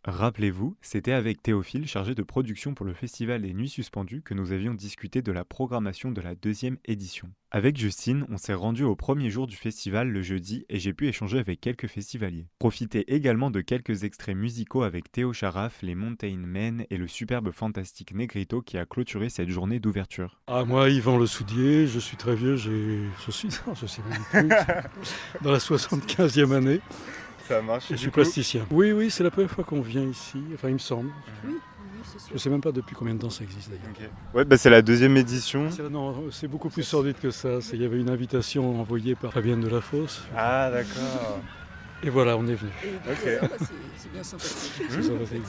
Rappelez-vous, c'était avec Théophile, chargé de production pour le festival Les Nuits Suspendues, que nous avions discuté de la programmation de la deuxième édition. Avec Justine, on s'est rendu au premier jour du festival le jeudi et j'ai pu échanger avec quelques festivaliers. Profitez également de quelques extraits musicaux avec Théo Charaf, les Mountain Men et le superbe fantastique Negrito qui a clôturé cette journée d'ouverture. Ah, moi, Yvan Le Soudier, je suis très vieux, je sais même plus, dans la 75e année. Ça marche. Je suis plasticien. Oui, c'est la première fois qu'on vient ici, enfin il me semble. Oui, c'est sûr. Je ne sais même pas depuis combien de temps ça existe d'ailleurs. Okay. Ouais, bah c'est la deuxième édition. Non, c'est beaucoup plus sordide que ça. Il y avait une invitation envoyée par Fabienne Delafosse. Ah d'accord. Et voilà, on est venu. Ok. C'est bien sympathique. C'est sympathique.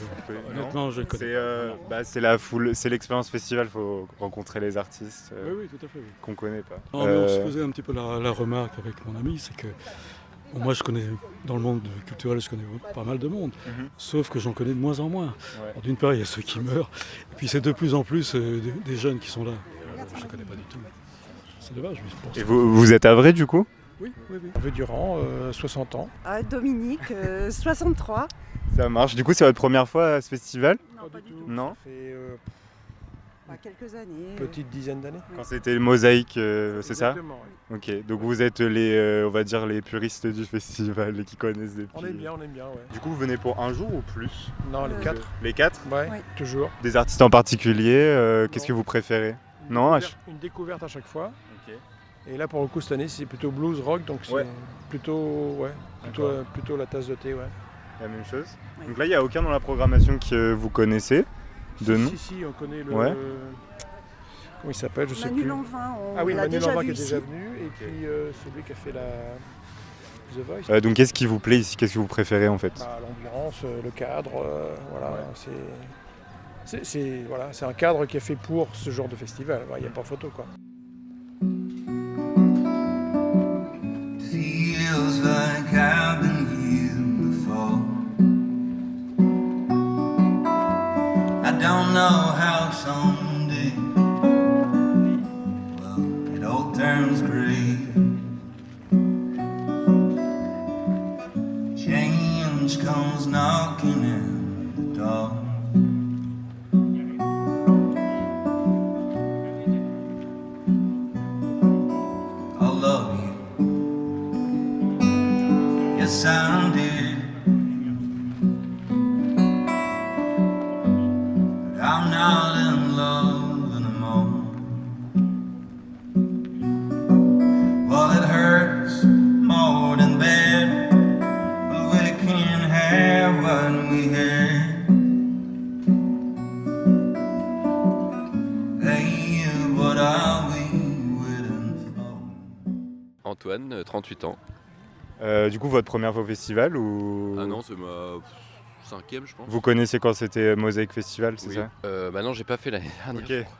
Honnêtement, je le connais. C'est la foule, c'est l'expérience festival, il faut rencontrer les artistes Oui, tout à fait. Oui. qu'on connaît pas. Non, mais on se faisait un petit peu la remarque avec mon ami, c'est que bon, moi je connais, dans le monde culturel, je connais pas mal de monde, sauf que j'en connais de moins en moins. Ouais. Alors, d'une part, il y a ceux qui meurent, et puis c'est de plus en plus des jeunes qui sont là. Je ne connais pas du tout. C'est dommage, mais c'est pour ça. Et vous êtes à Vrai du coup? Oui. Hervé Durand, 60 ans. Dominique, 63. Ça marche. Du coup, c'est votre première fois à ce festival? Non, pas du tout. Non? Ça fait Quelques années. petite dizaine d'années. Quand c'était le Mosaïque, c'est ça? Exactement, oui. Ok, donc vous êtes les, on va dire, les puristes du festival et qui connaissent depuis. On aime bien, ouais. Du coup, vous venez pour un jour ou plus? Non, les 4. Les 4? Ouais, Ouais. toujours. Des artistes en particulier, qu'est-ce que vous préférez? Non, Une découverte à chaque fois. Ok. Et là, pour le coup, cette année, c'est plutôt blues rock, donc c'est Ouais. plutôt D'accord. la tasse de thé, ouais. La même chose. Oui. Donc là, il n'y a aucun dans la programmation que vous connaissez de nous? Si, on connaît le... Ouais. Comment il s'appelle, je sais Manu plus. Lanvin, on Ah oui, l'a Manu déjà Lanvin vu qui est déjà ici. venu, et puis celui qui a fait The Voice. Donc qu'est-ce qui vous plaît ici? Qu'est-ce que vous préférez en fait? Bah, l'ambiance, le cadre, voilà, Ouais. c'est un cadre qui est fait pour ce genre de festival. Il n'y a pas photo, quoi. Feels like I've been here before. I don't know how someday, well, it all turns gray. Change comes knocking at the door. I love you. Yes, I did. But I'm not in love anymore. Well, it hurts more than bad, but we can have what we had. Hey, what are we waiting for? Antoine, 38 ans. Du coup, votre première fois au festival ou... Ah non, c'est ma cinquième, je pense. Vous connaissez quand c'était Mosaïque Festival, c'est Oui. ça? Bah non, j'ai pas fait l'année dernière. Ok. je crois.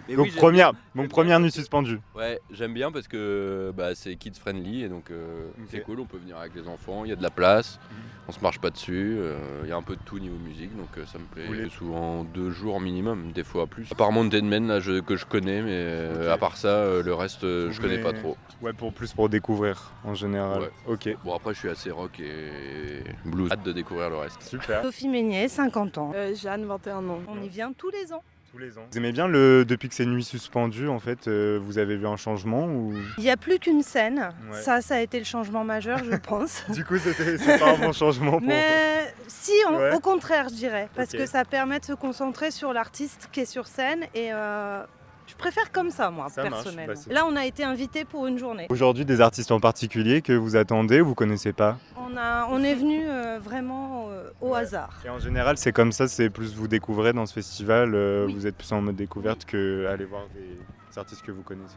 Mais Donc oui, j'aime première, bien. donc J'aime première bien. nuit suspendue. Ouais, j'aime bien parce que bah, c'est kids friendly et donc c'est cool, on peut venir avec les enfants, il y a de la place, on se marche pas dessus, il y a un peu de tout niveau musique donc ça me plaît. Vous voulez- Souvent 2 jours minimum, des fois plus. À part Mountain Men là, que je connais, mais Ok. à part ça, le reste je connais pas trop. Ouais, pour découvrir en général. Ouais. Ok. Bon après je suis assez rock et blues, hâte de découvrir le reste. Super. Sophie Meignet, 50 ans. Jeanne, 21 ans. On y vient tous les ans. Tous les ans. Vous aimez bien depuis que c'est nuit suspendue, en fait, vous avez vu un changement ou... Il n'y a plus qu'une scène. Ouais. Ça a été le changement majeur, je pense. Du coup, c'est pas un bon changement pour... Mais si, Ouais. au contraire, je dirais. Parce Ok. que ça permet de se concentrer sur l'artiste qui est sur scène. Et je préfère comme ça, moi, Ça marche, personnellement. bah, c'est- Là, on a été invités pour une journée. Aujourd'hui, des artistes en particulier que vous attendez ou vous connaissez pas? On est venu vraiment au Ouais. hasard. Et en général, c'est comme ça, c'est plus vous découvrez dans ce festival, Oui. vous êtes plus en mode découverte que aller voir des artistes que vous connaissez.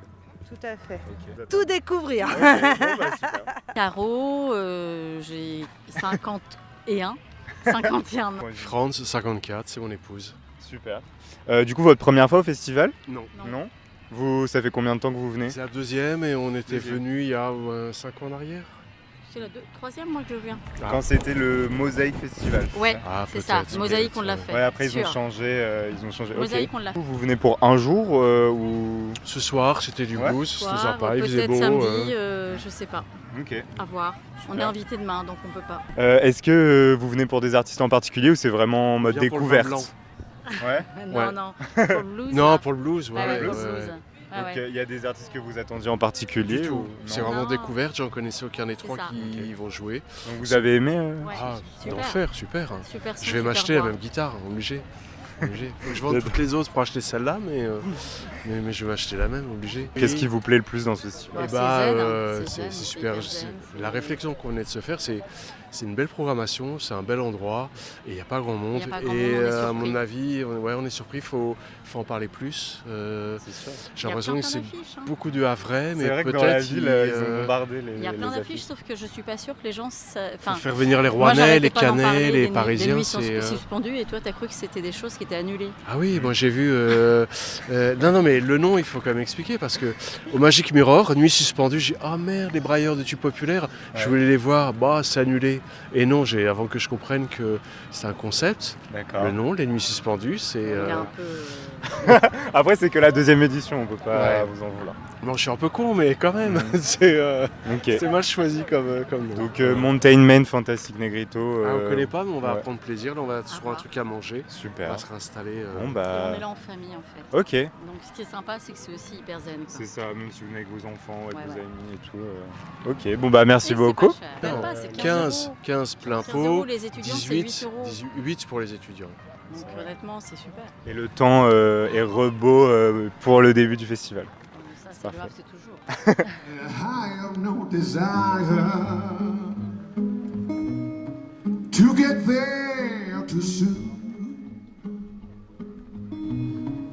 Tout à fait. Ok. Tout découvrir. Ok, bon, bah, super. Caro, j'ai 51. 51 ans. France, 54, c'est mon épouse. Super. Du coup, votre première fois au festival? Non. Non. Vous, ça fait combien de temps que vous venez? C'est la deuxième et on était Deuxième. venu il y a 5 ans en arrière. C'est la troisième mois que je viens. Quand c'était le Mosaïque Festival. Ouais, Ah, c'est ça. peut-être, Mosaïque, on peut-être, l'a fait. Ouais, après ils ont sûr. changé. Mosaïque, Ok. on l'a fait. Vous venez pour un jour ou Ce soir, c'était du Ouais. blues, c'était Soir, sympa, il faisait peut-être beau. samedi, je sais pas. Ok. À voir. On est invité demain, donc on peut pas. Est-ce que vous venez pour des artistes en particulier ou c'est vraiment en mode Viens pour le découverte? vin blanc. Ouais. Non, Ouais. non. Pour le blues. Non, là. pour le blues, ouais. Ah ouais, ouais, pour ouais, le ouais. blues. Ah Donc ouais. il y a des artistes que vous attendiez en particulier Du tout. ou... C'est non vraiment Non. découverte, j'en connaissais aucun des trois ça. qui vont jouer. Donc vous avez aimé Ouais. Ah, Super. d'enfer, super. Super son, Je vais super m'acheter la voix. même guitare, obligé. Obligé. Faut que je vende toutes les autres pour acheter celle-là, mais je vais m'acheter la même, obligé. Qu'est-ce qui vous plaît le plus dans ce festival? Eh C'est bah, zen, hein. c'est zen, super. hyper zen, c'est- La réflexion qu'on est de se faire, c'est une belle programmation, c'est un bel endroit et il n'y a pas grand monde. Il y a pas grand Et monde, on est à surpris. mon avis, on est surpris, il faut en parler plus. C'est sûr. J'ai l'impression que c'est d'affiches, hein. beaucoup de Havrais, mais C'est vrai que peut-être dans la ville, ils ont euh, bombardé les Il y a plein les d'affiches, sauf que je suis pas sûre que les gens. faut faire venir les moi, Rouennais, j'arrêtais les pas d'en parler, Canais, les des Parisiens. nuits c'est, suspendues, et toi, t'as cru que c'était des choses qui étaient annulées. Ah oui, moi j'ai vu. Non, mais le nom, il faut quand même expliquer parce que au Magic Mirror, nuit suspendue, j'ai dit, ah merde, les brailleurs de tubes populaires, je voulais les voir, bah c'est annulé. Et non, avant que je comprenne que c'est un concept, D'accord. le nom, les nuits suspendues, c'est. Il est un peu. Après c'est que la deuxième édition, on peut pas Ouais. vous en vouloir. Bon, je suis un peu con, mais quand même, Ok. c'est mal choisi comme nom. Donc Mountain Man, Fantastic Negrito. Ah, on connaît pas, mais on va ouais. prendre plaisir. Là, on va trouver un voir. truc à manger. On Super. va se réinstaller. Bon Et bah. on est là en famille, en fait. Ok. Donc, ce qui est sympa, c'est que c'est aussi hyper zen. quoi. C'est ça, même si vous venez avec vos enfants, avec Ouais, vos ouais. amis et tout. Ok, bon bah merci Et c'est beaucoup. pas cher. Même Non, pas, c'est 15, 15 plein 15 pot, euros, les étudiants, c'est 8 18, euros. 18 pour les étudiants. Donc, honnêtement, c'est super. Et le temps est rebeau pour le début du festival. Ça, c'est Parfait. le Havre, c'est toujours. I have no desire to get there too soon.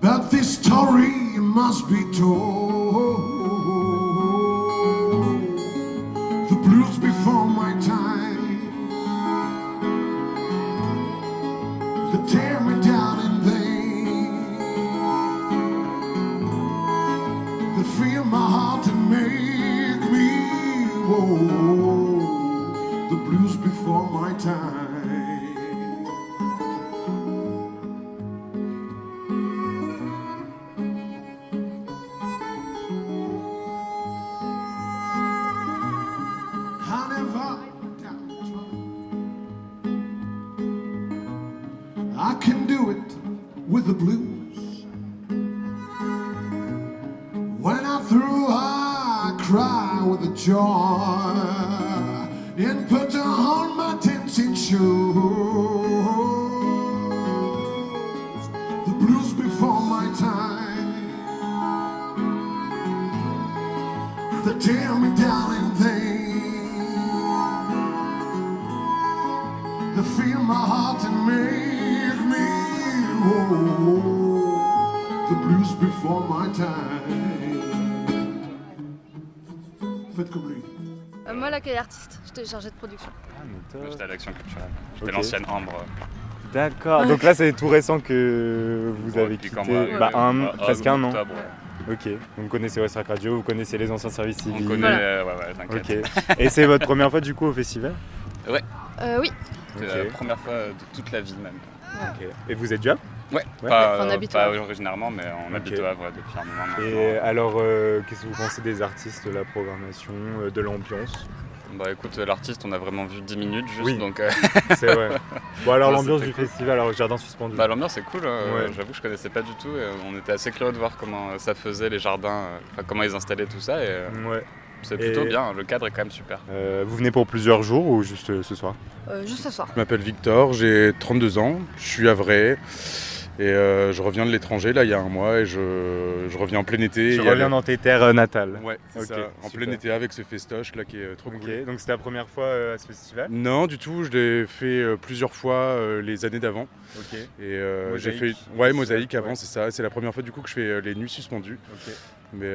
But this story must be told. The blues before my time, they tear me down in vain. They fill my heart and make me whole. The blues before my time. I never downtrodden. I can do it with the blues. When I'm through, I cry with the joy and put on my dancing shoes. The blues before my time, they tear me down in vain. They fill my heart and make me whole. The blues before my time. Faites comme lui. Moi, l'accueil artiste, j'étais chargée de production. Ah, mais top. J'étais à l'Action culturelle. J'étais Ok. l'ancienne Ambre. D'accord, donc là c'est tout récent que vous avez Depuis quitté. quand moi, Presque un an. octobre, ouais. Ok, donc vous connaissez West Rock Radio, vous connaissez les anciens services On civils. connaît, Voilà. ouais, t'inquiète. Ok. Et c'est votre première fois du coup au festival? Oui, C'est Ok. la première fois de toute la vie même. Ok. Et vous êtes déjà? Ouais, Ouais. pas, on habite au pas Havre. originairement, mais on habite Ok. au Havre depuis un moment maintenant. Et alors, qu'est-ce que vous pensez des artistes, de la programmation, de l'ambiance? Bah écoute, l'artiste, on a vraiment vu 10 minutes juste, Oui. donc C'est vrai. Bon alors Ouais, l'ambiance c'était du cool. festival, alors jardin suspendu. bah, l'ambiance est cool, Ouais. j'avoue que je connaissais pas du tout, et on était assez curieux de voir comment ça faisait les jardins, enfin, comment ils installaient tout ça, et Ouais. c'est plutôt Et- bien, le cadre est quand même super. Vous venez pour plusieurs jours ou juste ce soir? juste ce soir. Je m'appelle Victor, j'ai 32 ans, je suis havrais et je reviens de l'étranger là il y a un mois et je reviens en plein été. Tu Il y a reviens le- dans tes terres natales. Ouais, c'est Ok, ça, en super. plein été avec ce festoche là qui est trop Ok, cool. donc c'était la première fois à ce festival? Non du tout, je l'ai fait plusieurs fois les années d'avant. Ok. Et j'ai Mosaïque, fait festival, Mosaïque avant, ouais. c'est ça, c'est la première fois du coup que je fais les nuits suspendues. Ok. Mais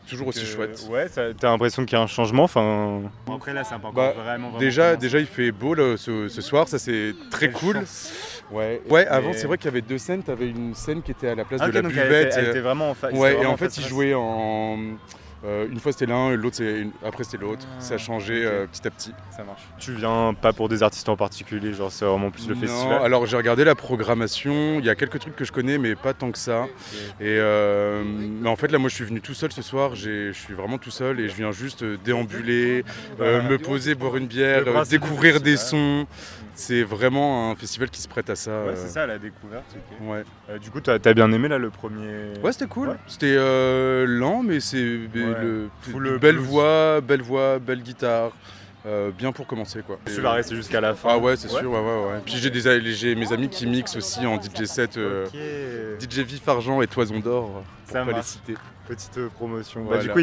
toujours aussi chouette. Ouais, t'as l'impression qu'il y a un changement, enfin... Après là c'est pas encore Bah, vraiment déjà commencé. il fait beau là, ce soir, ça c'est très Quelle cool. chance. Ouais, avant Mais- c'est vrai qu'il y avait deux scènes, t'avais une scène qui était à la place Ah, de ok, la donc buvette. elle était vraiment en face. Ouais, et en fait, ils jouaient Une fois c'était l'un, après c'était l'autre. Ça a changé petit à petit. Ça marche. Tu viens pas pour des artistes en particulier, genre c'est vraiment plus le festival? Non, alors j'ai regardé la programmation, il y a quelques trucs que je connais mais pas tant que ça. Et mais en fait là moi je suis venu tout seul ce soir, je suis vraiment tout seul et je viens juste déambuler, me poser, boire une bière, découvrir des sons. C'est vraiment un festival qui se prête à ça. Ouais, c'est ça, la découverte. Okay. Ouais. Du coup, t'as bien aimé là le premier? Ouais, c'était cool. Ouais. C'était lent, mais c'est belle voix, belle guitare. Bien pour commencer quoi. Tu vas rester jusqu'à la fin? Ah ouais, c'est sûr, ouais. Puis j'ai mes amis qui mixent aussi en DJ set, DJ Vif Argent et Toison d'Or, pour pas les citer. Petite promotion. Voilà. Du coup,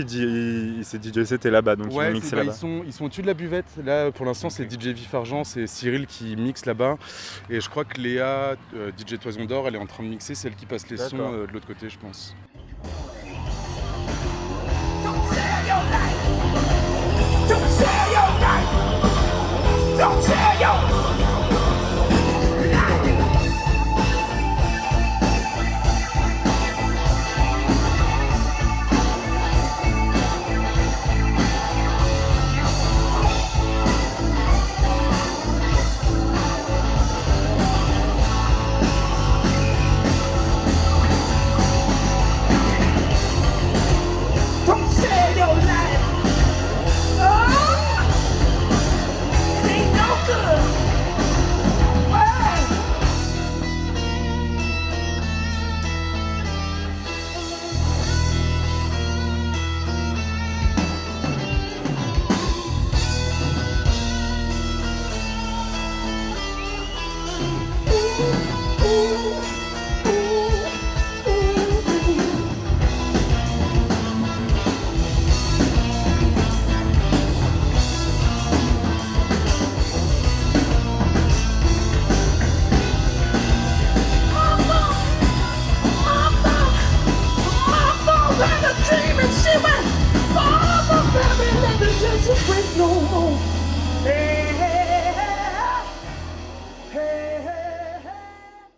c'est DJ set est là-bas, donc ils vont mixer là-bas. Ils sont au-dessus de la buvette. Là, pour l'instant, c'est DJ Vif Argent, c'est Cyril qui mixe là-bas. Et je crois que Léa, DJ Toison d'Or, elle est en train de mixer, c'est elle qui passe les sons de l'autre côté, je pense.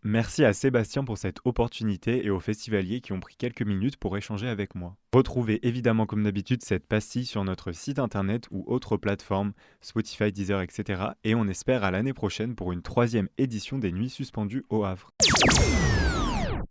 Merci à Sébastien pour cette opportunité et aux festivaliers qui ont pris quelques minutes pour échanger avec moi. Retrouvez évidemment comme d'habitude cette pastille sur notre site internet ou autres plateformes, Spotify, Deezer, etc. Et on espère à l'année prochaine pour une 3e édition des Nuits Suspendues au Havre.